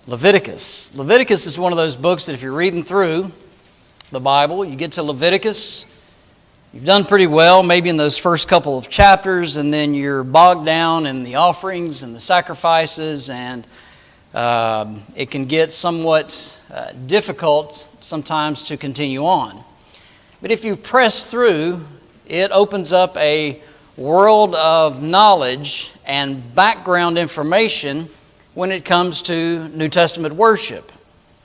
Leviticus. Leviticus is one of those books that if you're reading through the Bible, you get to Leviticus, you've done pretty well, maybe in those first couple of chapters, and then you're bogged down in the offerings and the sacrifices, and it can get somewhat difficult sometimes to continue on. But if you press through, it opens up a world of knowledge and background information when it comes to New Testament worship.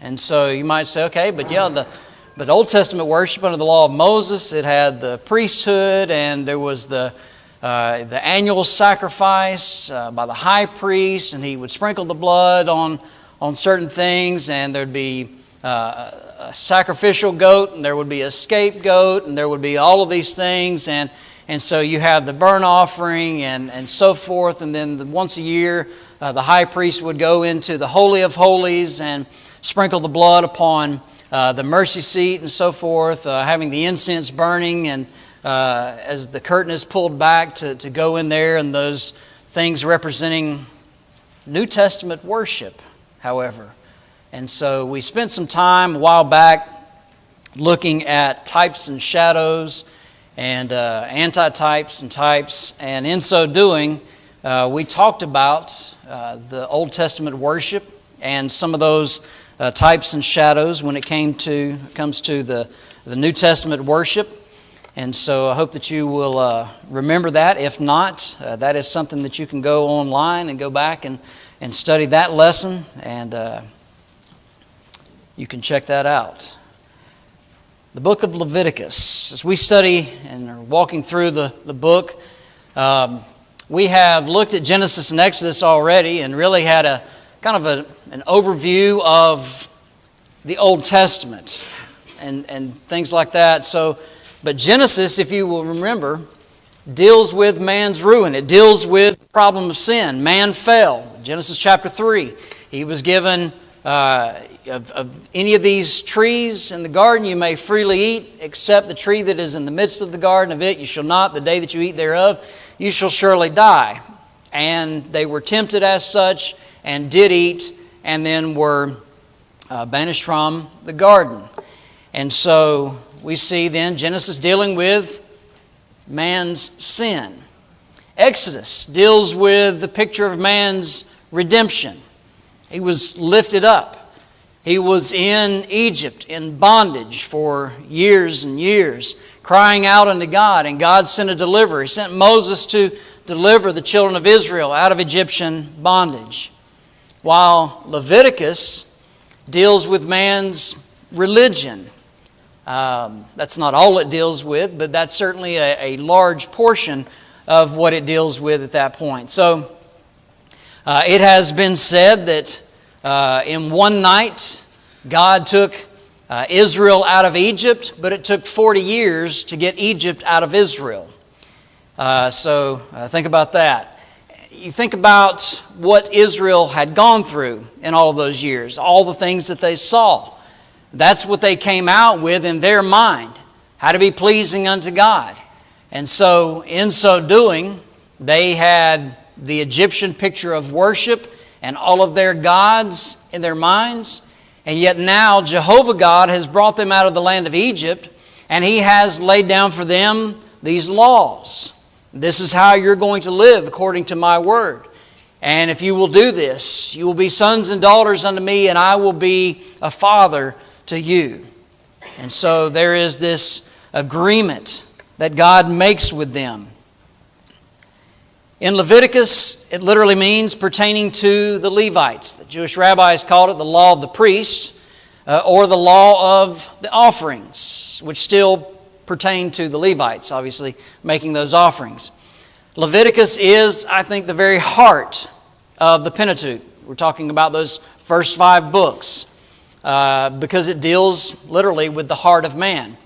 And so you might say, okay, but Old Testament worship under the law of Moses, it had the priesthood, and there was the annual sacrifice by the high priest, and he would sprinkle the blood on certain things, and there'd be a sacrificial goat, and there would be a scapegoat, and there would be all of these things, and so you have the burnt offering and so forth, and then once a year the high priest would go into the Holy of Holies and sprinkle the blood upon the mercy seat and so forth, having the incense burning, and as the curtain is pulled back to go in there, and those things representing New Testament worship, however. And so we spent some time a while back looking at types and shadows and antitypes and types, and in so doing, we talked about the Old Testament worship and some of those types and shadows when it comes to the New Testament worship. And so I hope that you will remember that. If not, that is something that you can go online and go back and study that lesson, and you can check that out. The book of Leviticus. As we study and are walking through the book, we have looked at Genesis and Exodus already and really had a kind of an overview of the Old Testament and things like that. But Genesis, if you will remember, deals with man's ruin. It deals with the problem of sin. Man fell. Genesis chapter 3. He was given of any of these trees in the garden you may freely eat, except the tree that is in the midst of the garden, of it you shall not. The day that you eat thereof, you shall surely die. And they were tempted as such and did eat, and then were banished from the garden. And so we see then Genesis dealing with man's sin. Exodus deals with the picture of man's redemption. He was lifted up. He was in Egypt in bondage for years and years, crying out unto God, and God sent a deliverer. He sent Moses to deliver the children of Israel out of Egyptian bondage. While Leviticus deals with man's religion. That's not all it deals with, but that's certainly a large portion of what it deals with at that point. So it has been said that in one night God took Israel out of Egypt, but it took 40 years to get Egypt out of Israel. So think about that. You think about what Israel had gone through in all of those years, all the things that they saw. That's what they came out with in their mind, how to be pleasing unto God. And so in so doing, they had the Egyptian picture of worship and all of their gods in their minds. And yet now Jehovah God has brought them out of the land of Egypt, and He has laid down for them these laws. This is how you're going to live according to my word. And if you will do this, you will be sons and daughters unto me, and I will be a father to you. And so there is this agreement that God makes with them. In Leviticus, it literally means pertaining to the Levites. The Jewish rabbis called it the law of the priest, or the law of the offerings, which still pertain to the Levites, obviously making those offerings. Leviticus is, I think, the very heart of the Pentateuch. We're talking about those first 5 books because it deals literally with the heart of man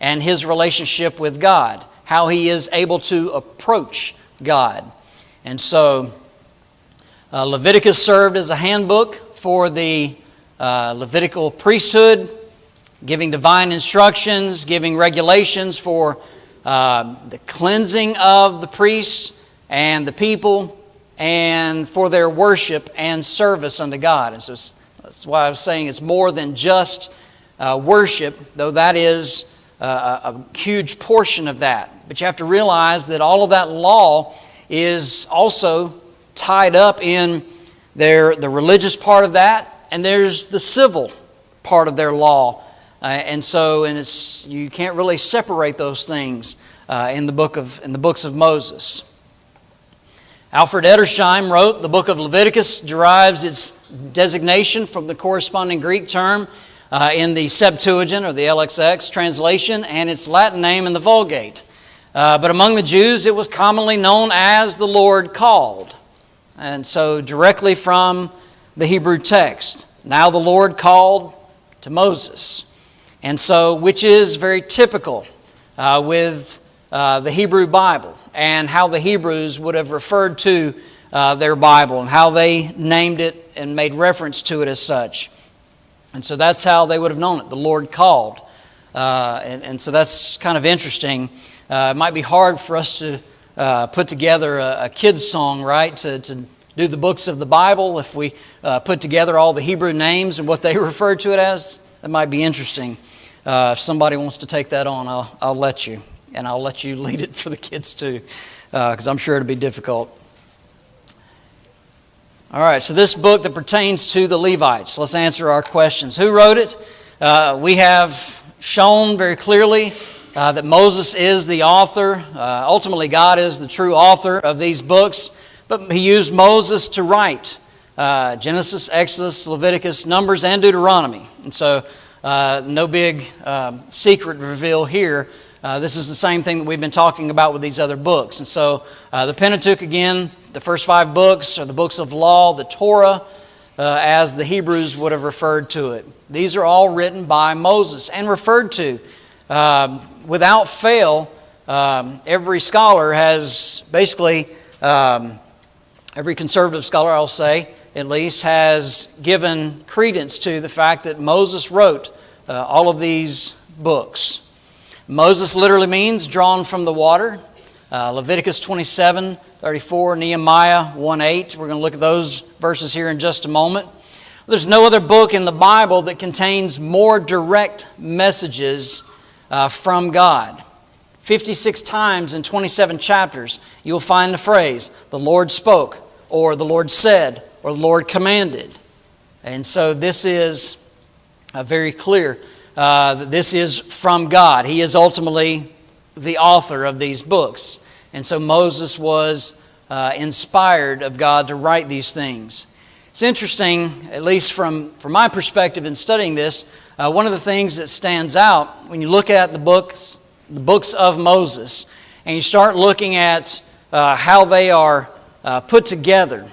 and his relationship with God, how he is able to approach God. And so Leviticus served as a handbook for the Levitical priesthood, giving divine instructions, giving regulations for the cleansing of the priests and the people, and for their worship and service unto God. And so That's why I was saying it's more than just worship, though that is a huge portion of that. But you have to realize that all of that law is also tied up in the religious part of that, and there's the civil part of their law. And you can't really separate those things in the books of Moses. Alfred Edersheim wrote, the book of Leviticus derives its designation from the corresponding Greek term in the Septuagint or the LXX translation and its Latin name in the Vulgate. But among the Jews it was commonly known as the Lord called. And so directly from the Hebrew text, now the Lord called to Moses. And so, which is very typical with the Hebrew Bible and how the Hebrews would have referred to their Bible and how they named it and made reference to it as such. And so that's how they would have known it, the Lord called. And so that's kind of interesting. It might be hard for us to put together a kid's song, right, to do the books of the Bible if we put together all the Hebrew names and what they refer to it as. That might be interesting. If somebody wants to take that on, I'll let you. And I'll let you lead it for the kids too, because I'm sure it'll be difficult. All right, so this book that pertains to the Levites, let's answer our questions. Who wrote it? We have shown very clearly that Moses is the author. Ultimately, God is the true author of these books, but He used Moses to write Genesis, Exodus, Leviticus, Numbers, and Deuteronomy. And so no big secret reveal here. This is the same thing that we've been talking about with these other books. And so the Pentateuch, again, the first 5 books are the books of law, the Torah, as the Hebrews would have referred to it. These are all written by Moses and referred to. Without fail, every scholar has basically, every conservative scholar, I'll say, at least, has given credence to the fact that Moses wrote all of these books. Moses literally means drawn from the water. Leviticus 27:34, Nehemiah 1:8. We're going to look at those verses here in just a moment. There's no other book in the Bible that contains more direct messages from God. 56 times in 27 chapters, you'll find the phrase, the Lord spoke, or the Lord said, or the Lord commanded. And so this is very clear. That this is from God. He is ultimately the author of these books. And so Moses was inspired of God to write these things. It's interesting, at least from my perspective in studying this, one of the things that stands out when you look at the books of Moses and you start looking at how they are put together,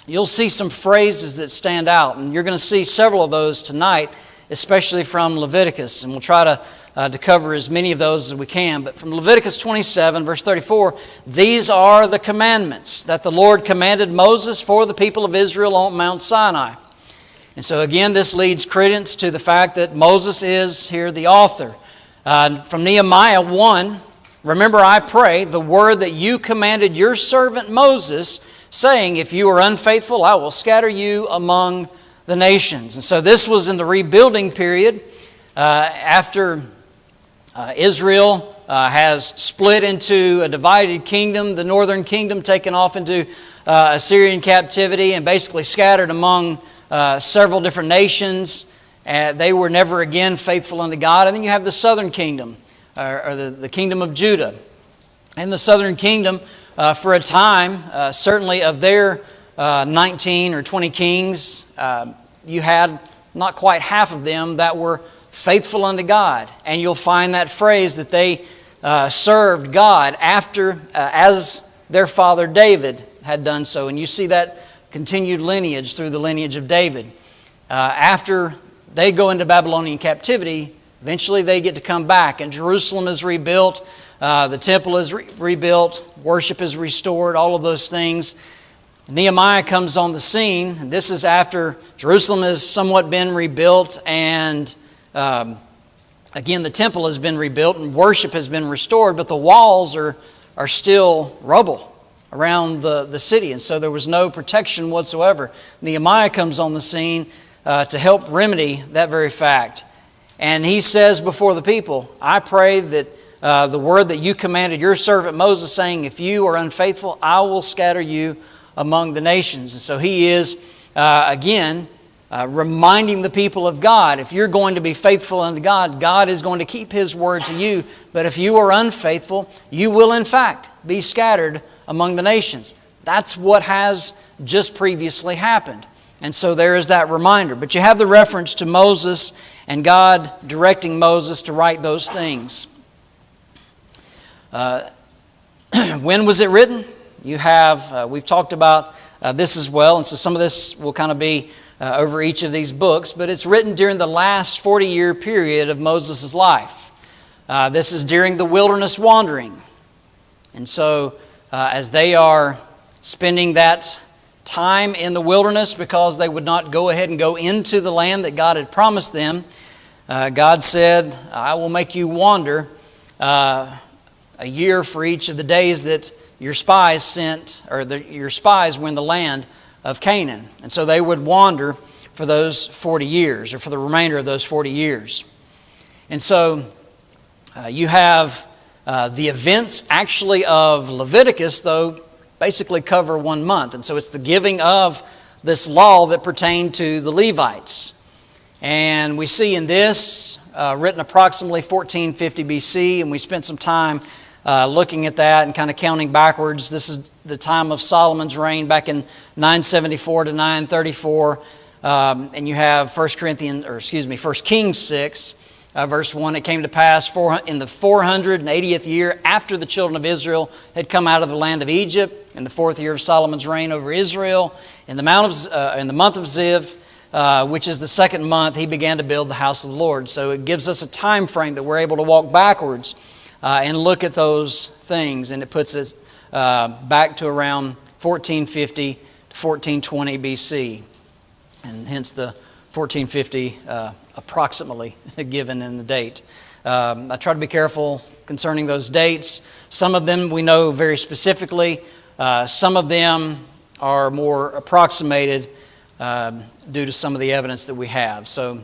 you'll see some phrases that stand out. And you're going to see several of those tonight, especially from Leviticus, and we'll try to cover as many of those as we can. But from Leviticus 27, verse 34, these are the commandments that the Lord commanded Moses for the people of Israel on Mount Sinai. And so again, this leads credence to the fact that Moses is here the author. From Nehemiah 1, remember I pray the word that you commanded your servant Moses, saying, if you are unfaithful, I will scatter you among the nations. And so this was in the rebuilding period after Israel has split into a divided kingdom, the northern kingdom taken off into Assyrian captivity and basically scattered among several different nations. They were never again faithful unto God. And then you have the southern kingdom, or the kingdom of Judah. And the southern kingdom, for a time, certainly of their 19 or 20 kings, you had not quite half of them that were faithful unto God. And you'll find that phrase that they served God after, as their father David had done so. And you see that continued lineage through the lineage of David. After they go into Babylonian captivity, eventually they get to come back, and Jerusalem is rebuilt, the temple is rebuilt, worship is restored, all of those things. Nehemiah comes on the scene, and this is after Jerusalem has somewhat been rebuilt, and again the temple has been rebuilt and worship has been restored, but the walls are still rubble around the city, and so there was no protection whatsoever. Nehemiah comes on the scene, to help remedy that very fact. And he says before the people, I pray that the word that you commanded your servant Moses, saying, if you are unfaithful, I will scatter you among the nations. And so he is, again, reminding the people of God. If you're going to be faithful unto God, God is going to keep His word to you. But if you are unfaithful, you will in fact be scattered among the nations. That's what has just previously happened. And so there is that reminder. But you have the reference to Moses and God directing Moses to write those things. When was it written? You have, we've talked about this as well, and so some of this will kind of be over each of these books, but it's written during the last 40-year period of Moses' life. This is during the wilderness wandering. And so as they are spending that time in the wilderness because they would not go ahead and go into the land that God had promised them, God said, I will make you wander a year for each of the days that your spies your spies were in the land of Canaan. And so they would wander for those 40 years, or for the remainder of those 40 years. And so you have the events actually of Leviticus, though, basically cover 1 month. And so it's the giving of this law that pertained to the Levites. And we see in this, written approximately 1450 BC, and we spent some time looking at that and kind of counting backwards. This is the time of Solomon's reign back in 974 to 934. And you have 1 Kings 6, verse 1. It came to pass in the 480th year after the children of Israel had come out of the land of Egypt, in the 4th year of Solomon's reign over Israel, in the month of Ziv, which is the 2nd month, he began to build the house of the Lord. So it gives us a time frame that we're able to walk backwards and look at those things, and it puts us back to around 1450 to 1420 BC, and hence the 1450 approximately given in the date. I try to be careful concerning those dates. Some of them we know very specifically. Some of them are more approximated due to some of the evidence that we have. So,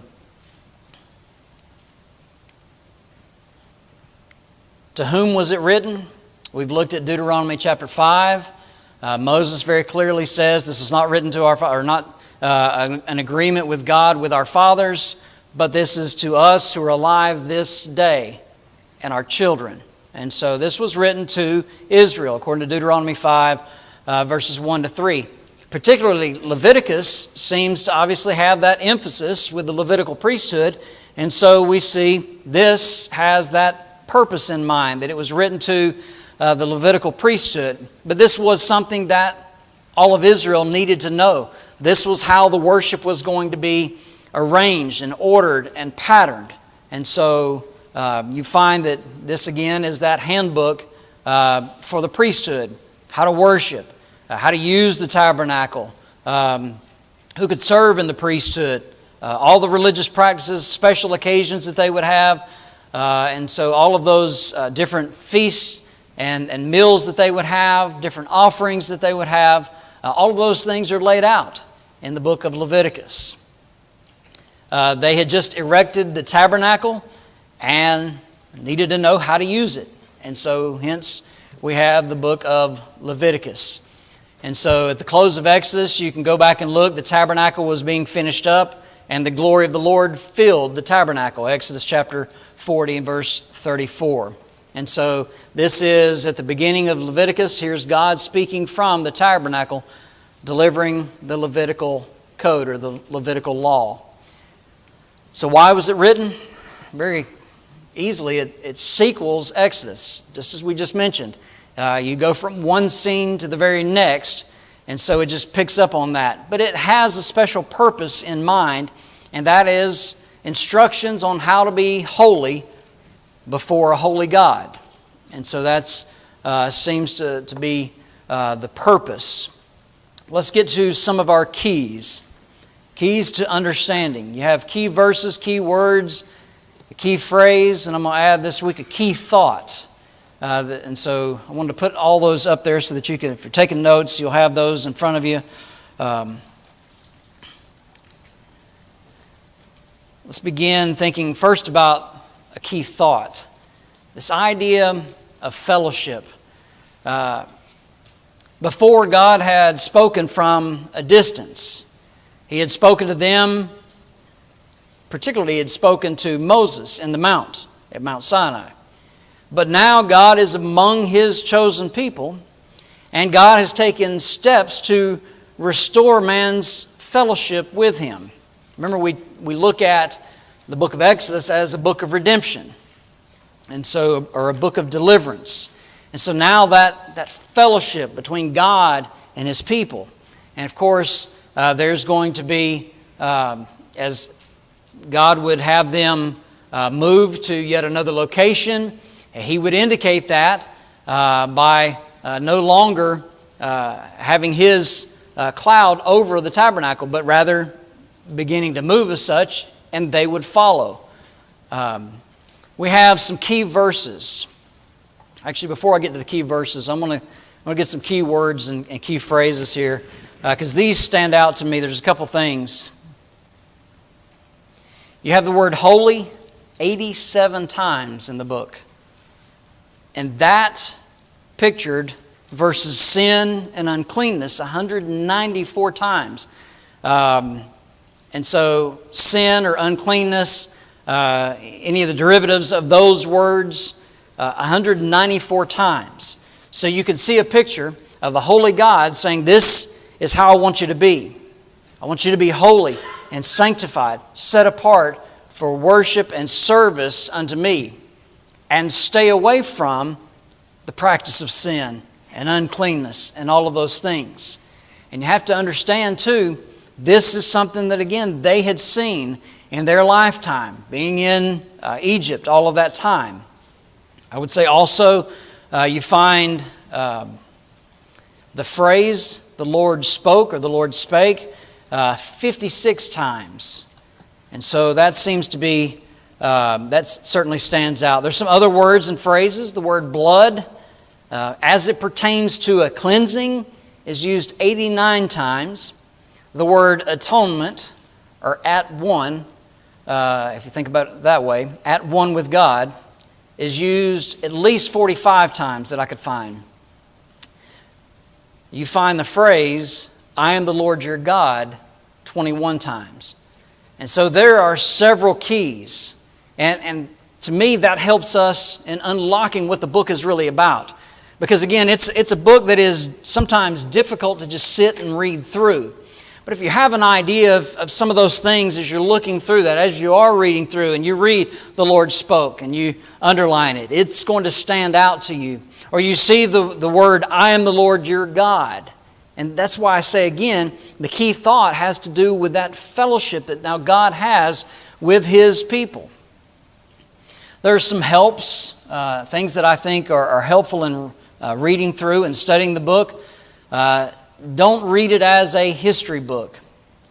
to whom was it written? We've looked at Deuteronomy chapter 5. Moses very clearly says this is not written to an agreement with God with our fathers, but this is to us who are alive this day and our children. And so this was written to Israel, according to Deuteronomy 5, verses 1 to 3. Particularly Leviticus seems to obviously have that emphasis with the Levitical priesthood, and so we see this has that purpose in mind, that it was written to the Levitical priesthood. But this was something that all of Israel needed to know. This was how the worship was going to be arranged and ordered and patterned. And so you find that this again is that handbook for the priesthood, how to worship, how to use the tabernacle, who could serve in the priesthood, all the religious practices, special occasions that they would have. And so all of those different feasts and meals that they would have, different offerings that they would have, all of those things are laid out in the book of Leviticus. They had just erected the tabernacle and needed to know how to use it. And so hence we have the book of Leviticus. And so at the close of Exodus, you can go back and look. The tabernacle was being finished up, and the glory of the Lord filled the tabernacle. Exodus chapter 40 and verse 34. And so this is at the beginning of Leviticus. Here's God speaking from the tabernacle, delivering the Levitical code or the Levitical law. So why was it written? Very easily, it sequels Exodus, just as we just mentioned. You go from one scene to the very next, and so it just picks up on that. But it has a special purpose in mind, and that is instructions on how to be holy before a holy God. And so that seems to be the purpose. Let's get to some of our keys. Keys to understanding. You have key verses, key words, a key phrase, and I'm going to add this week a key thought. And so I wanted to put all those up there so that you can, if you're taking notes, you'll have those in front of you. Let's begin thinking first about a key thought. This idea of fellowship. Before, God had spoken from a distance. He had spoken to them, particularly He had spoken to Moses in the mount, at Mount Sinai. But now God is among His chosen people, and God has taken steps to restore man's fellowship with Him. Remember, we look at the book of Exodus as a book of redemption, or a book of deliverance. And so now that fellowship between God and His people. And of course, there's going to be, as God would have them move to yet another location, He would indicate that by no longer having His cloud over the tabernacle, but rather beginning to move as such, and they would follow. We have some key verses. Actually, before I get to the key verses, I'm going to get some key words and key phrases here, because these stand out to me. There's a couple things. You have the word holy 87 times in the book. And that pictured versus sin and uncleanness 194 times. And so sin or uncleanness, any of the derivatives of those words, 194 times. So you could see a picture of a holy God saying, this is how I want you to be. I want you to be holy and sanctified, set apart for worship and service unto me. And stay away from the practice of sin and uncleanness and all of those things. And you have to understand too, this is something that again they had seen in their lifetime, being in Egypt all of that time. I would say also you find the phrase the Lord spoke or the Lord spake 56 times. And so that seems to be, that certainly stands out. There's some other words and phrases. The word blood, as it pertains to a cleansing, is used 89 times. The word atonement, or at one, if you think about it that way, at one with God, is used at least 45 times that I could find. You find the phrase, I am the Lord your God, 21 times. And so there are several keys. And to me, that helps us in unlocking what the book is really about. Because again, it's a book that is sometimes difficult to just sit and read through. But if you have an idea of some of those things as you're looking through that, as you are reading through and you read the Lord spoke and you underline it, it's going to stand out to you. Or you see the word, I am the Lord your God. And that's why I say again, the key thought has to do with that fellowship that now God has with His people. There are some helps, things that I think are helpful in reading through and studying the book. Don't read it as a history book.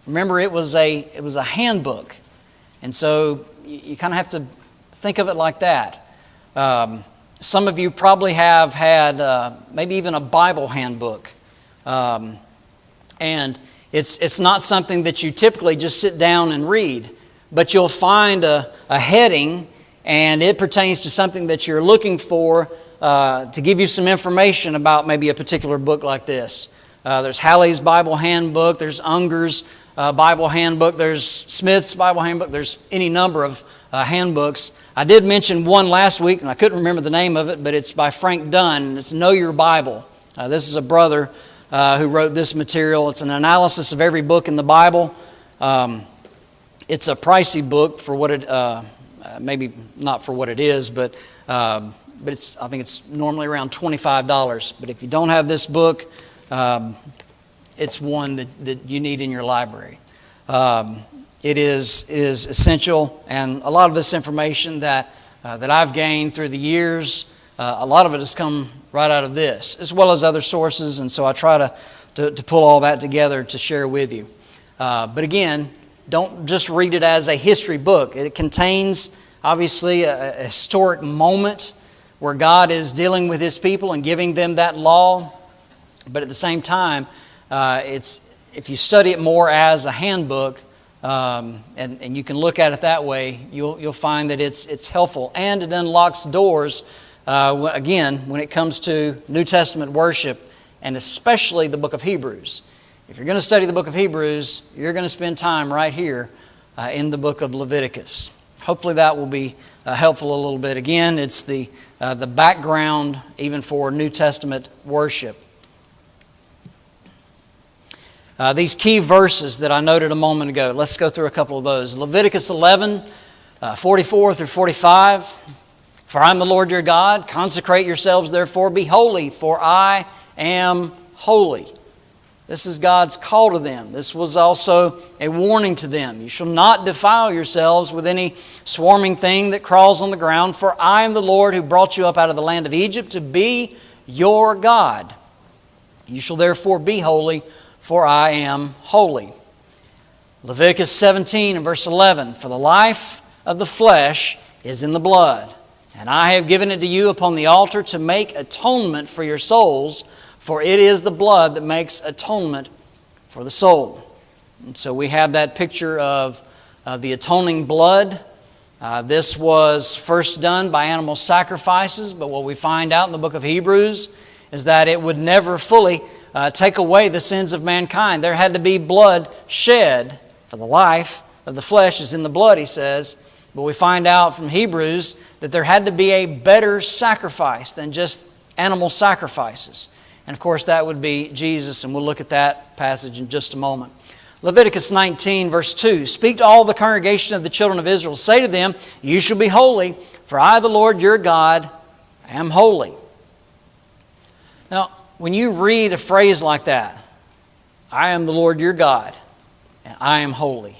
Remember, it was a handbook. And so you kind of have to think of it like that. Some of you probably have had maybe even a Bible handbook. And it's not something that you typically just sit down and read, but you'll find a heading, and it pertains to something that you're looking for to give you some information about maybe a particular book like this. There's Halley's Bible Handbook, there's Unger's Bible Handbook, there's Smith's Bible Handbook, there's any number of handbooks. I did mention one last week, and I couldn't remember the name of it, but it's by Frank Dunn, and it's Know Your Bible. This is a brother who wrote this material. It's an analysis of every book in the Bible. It's a pricey book for what it, maybe not for what it is, but it's, I think it's normally around $25. But if you don't have this book, it's one that you need in your library. It is essential, and a lot of this information that I've gained through the years, a lot of it has come right out of this, as well as other sources, and so I try to pull all that together to share with you. But again, don't just read it as a history book. It contains, obviously, a historic moment where God is dealing with His people and giving them that law. But at the same time, if you study it more as a handbook, and you can look at it that way, you'll find that it's helpful, and it unlocks doors, again, when it comes to New Testament worship, and especially the book of Hebrews. If you're going to study the book of Hebrews, you're going to spend time right here in the book of Leviticus. Hopefully that will be helpful a little bit. Again, it's the background even for New Testament worship. These key verses that I noted a moment ago, let's go through a couple of those. Leviticus 11, 44 through 45. For I am the Lord your God. Consecrate yourselves, therefore, be holy, for I am holy. This is God's call to them. This was also a warning to them. You shall not defile yourselves with any swarming thing that crawls on the ground, for I am the Lord who brought you up out of the land of Egypt to be your God. You shall therefore be holy, for I am holy. Leviticus 17 and verse 11. For the life of the flesh is in the blood, and I have given it to you upon the altar to make atonement for your souls, for it is the blood that makes atonement for the soul. And so we have that picture of the atoning blood. This was first done by animal sacrifices, but what we find out in the book of Hebrews is that it would never fully take away the sins of mankind. There had to be blood shed, for the life of the flesh is in the blood, he says. But we find out from Hebrews that there had to be a better sacrifice than just animal sacrifices. And of course that would be Jesus, and we'll look at that passage in just a moment. Leviticus 19 verse 2. Speak to all the congregation of the children of Israel. Say to them, you shall be holy, for I, the Lord your God, am holy. Now, when you read a phrase like that, I am the Lord your God, and I am holy.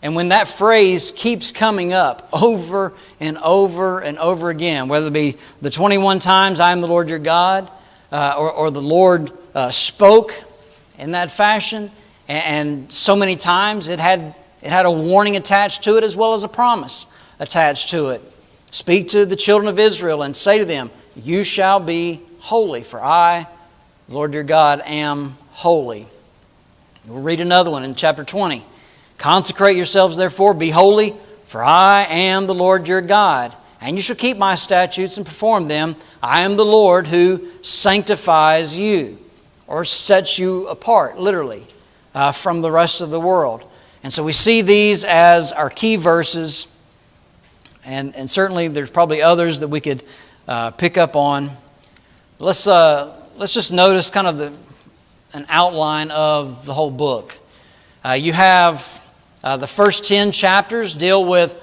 And when that phrase keeps coming up over and over and over again, whether it be the 21 times I am the Lord your God, or the Lord spoke in that fashion, and so many times it had a warning attached to it as well as a promise attached to it. Speak to the children of Israel and say to them, you shall be holy, for I, the Lord your God, am holy. We'll read another one in chapter 20. Consecrate yourselves, therefore, be holy, for I am the Lord your God. And you shall keep my statutes and perform them. I am the Lord who sanctifies you, or sets you apart, literally, from the rest of the world. And so we see these as our key verses, and certainly there's probably others that we could pick up on. Let's just notice kind of an outline of the whole book. You have the first 10 chapters deal with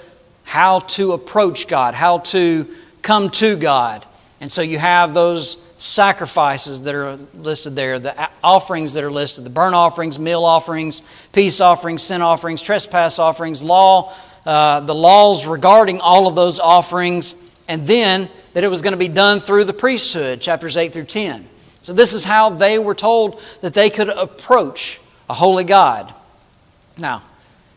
how to approach God, how to come to God. And so you have those sacrifices that are listed there, the offerings that are listed, the burnt offerings, meal offerings, peace offerings, sin offerings, trespass offerings, the laws regarding all of those offerings, and then that it was going to be done through the priesthood, chapters 8 through 10. So this is how they were told that they could approach a holy God. Now,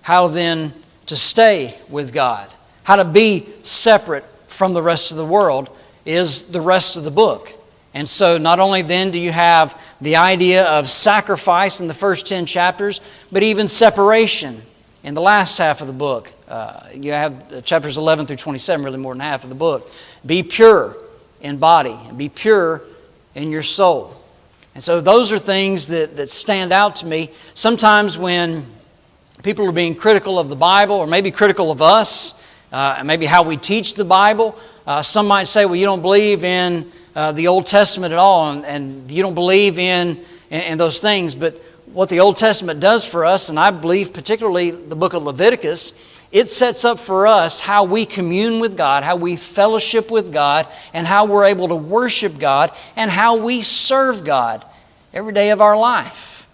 how then to stay with God, how to be separate from the rest of the world is the rest of the book. And so not only then do you have the idea of sacrifice in the first 10 chapters, but even separation in the last half of the book. You have chapters 11 through 27, really more than half of the book. Be pure in body and be pure in your soul. And so those are things that stand out to me. Sometimes when people are being critical of the Bible, or maybe critical of us, and maybe how we teach the Bible, some might say, well, you don't believe in the Old Testament at all, and you don't believe in those things. But what the Old Testament does for us, and I believe particularly the book of Leviticus, it sets up for us how we commune with God, how we fellowship with God, and how we're able to worship God, and how we serve God every day of our life.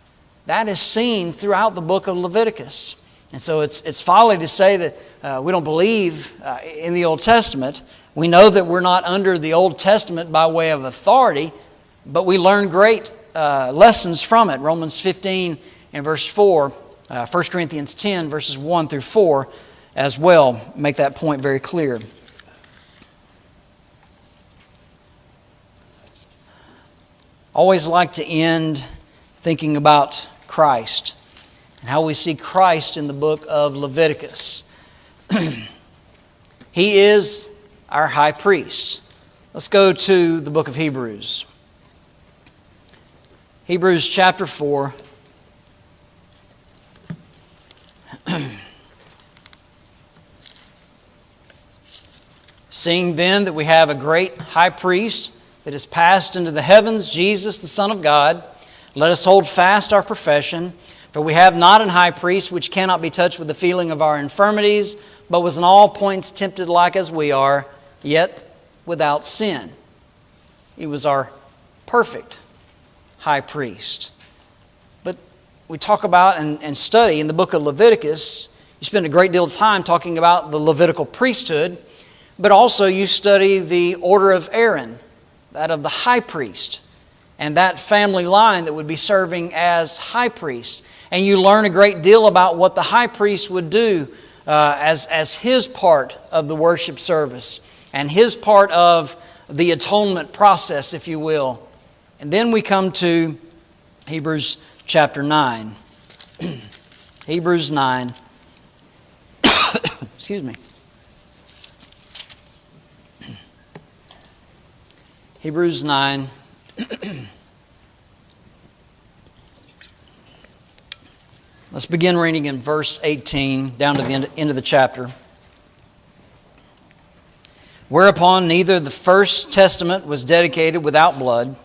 That is seen throughout the book of Leviticus. And so it's folly to say that we don't believe in the Old Testament. We know that we're not under the Old Testament by way of authority, but we learn great lessons from it. Romans 15 and verse 4, 1 Corinthians 10 verses 1 through 4 as well make that point very clear. Always like to end thinking about Christ. and how we see Christ in the book of Leviticus. He is our high priest. Let's go to the book of Hebrews. Hebrews chapter 4. Seeing then that we have a great high priest that is passed into the heavens, Jesus, the Son of God, let us hold fast our profession. For we have not an high priest which cannot be touched with the feeling of our infirmities, but was in all points tempted like as we are, yet without sin. He was our perfect high priest. But we talk about and study in the book of Leviticus, you spend a great deal of time talking about the Levitical priesthood, but also you study the order of Aaron, that of the high priest, and that family line that would be serving as high priest. And you learn a great deal about what the high priest would do as his part of the worship service and his part of the atonement process, if you will. And then we come to Hebrews chapter 9. Hebrews 9. Excuse me. Hebrews 9. Let's begin reading in verse 18 down to the end of the chapter. Whereupon neither the first testament was dedicated without blood.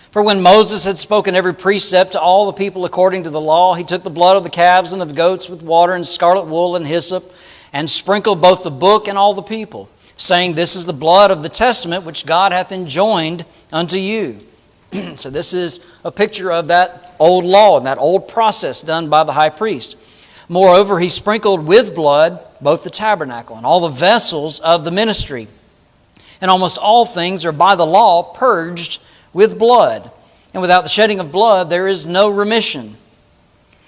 For when Moses had spoken every precept to all the people according to the law, he took the blood of the calves and of the goats with water and scarlet wool and hyssop, and sprinkled both the book and all the people, saying, This is the blood of the testament which God hath enjoined unto you. So this is a picture of that old law and that old process done by the high priest. Moreover, he sprinkled with blood both the tabernacle and all the vessels of the ministry. And almost all things are by the law purged with blood. And without the shedding of blood, there is no remission.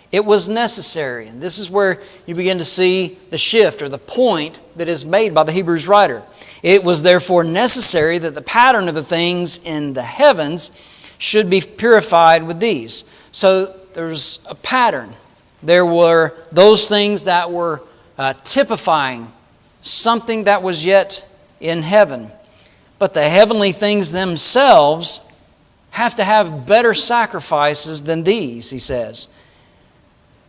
It was necessary. And this is where you begin to see the shift or the point that is made by the Hebrews writer. It was therefore necessary that the pattern of the things in the heavens should be purified with these. So there's a pattern. There were those things that were typifying something that was yet in heaven. But the heavenly things themselves have to have better sacrifices than these, he says.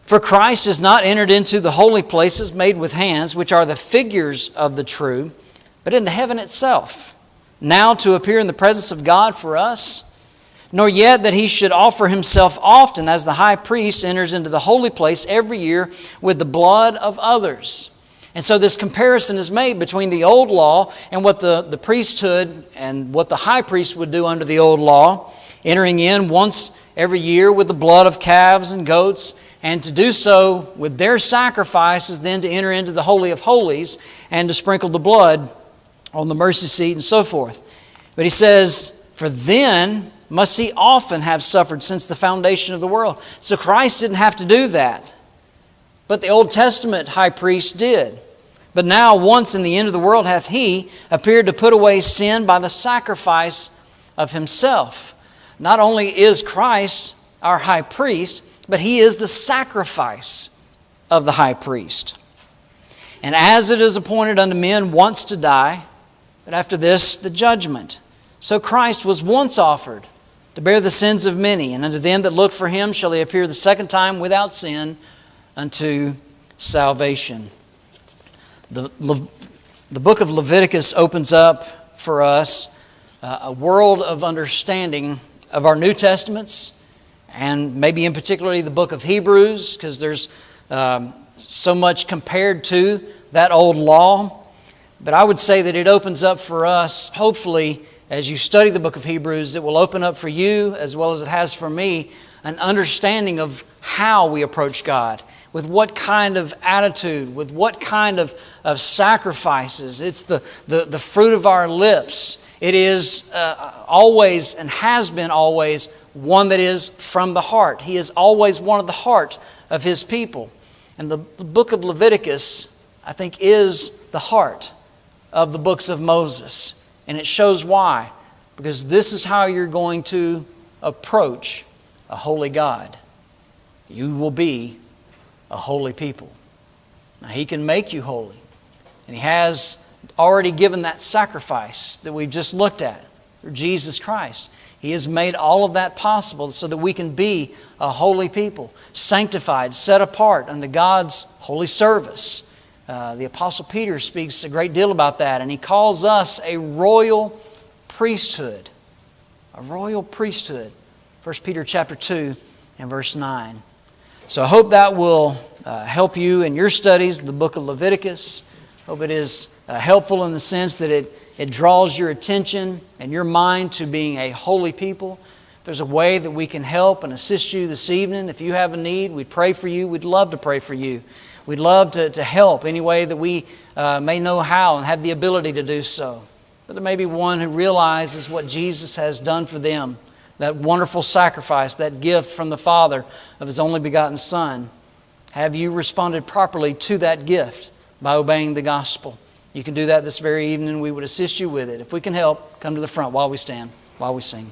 For Christ is not entered into the holy places made with hands, which are the figures of the true, but into heaven itself, now to appear in the presence of God for us, nor yet that he should offer himself often, as the high priest enters into the holy place every year with the blood of others. And so this comparison is made between the old law and what the priesthood and what the high priest would do under the old law, entering in once every year with the blood of calves and goats, and to do so with their sacrifices, then to enter into the Holy of Holies and to sprinkle the blood on the mercy seat and so forth. But he says, for then must he often have suffered since the foundation of the world. So Christ didn't have to do that. But the Old Testament high priest did. But now once in the end of the world hath he appeared to put away sin by the sacrifice of himself. Not only is Christ our high priest, but he is the sacrifice of the high priest. And as it is appointed unto men once to die, but after this the judgment. So Christ was once offered to bear the sins of many, and unto them that look for him shall he appear the second time without sin unto salvation. The book of Leviticus opens up for us a world of understanding of our New Testaments, and maybe in particularly the book of Hebrews, because there's so much compared to that old law. But I would say that it opens up for us, hopefully, as you study the book of Hebrews, it will open up for you, as well as it has for me, an understanding of how we approach God, with what kind of attitude, with what kind of sacrifices. It's the fruit of our lips. It is always and has been always one that is from the heart. He is always one of the heart of his people. And the book of Leviticus, I think, is the heart of the books of Moses. And it shows why. Because this is how you're going to approach a holy God. You will be a holy people. Now, He can make you holy. And He has already given that sacrifice that we've just looked at through Jesus Christ. He has made all of that possible so that we can be a holy people, sanctified, set apart unto God's holy service. The Apostle Peter speaks a great deal about that, and he calls us a royal priesthood. A royal priesthood. 1 Peter chapter 2 and verse 9. So I hope that will help you in your studies of the book of Leviticus. Hope it is helpful in the sense that it draws your attention and your mind to being a holy people. If there's a way that we can help and assist you this evening, if you have a need, we'd pray for you. We'd love to pray for you. We'd love to help any way that we may know how and have the ability to do so. But there may be one who realizes what Jesus has done for them, that wonderful sacrifice, that gift from the Father of His only begotten Son. Have you responded properly to that gift by obeying the gospel? You can do that this very evening. We would assist you with it. If we can help, come to the front while we stand, while we sing.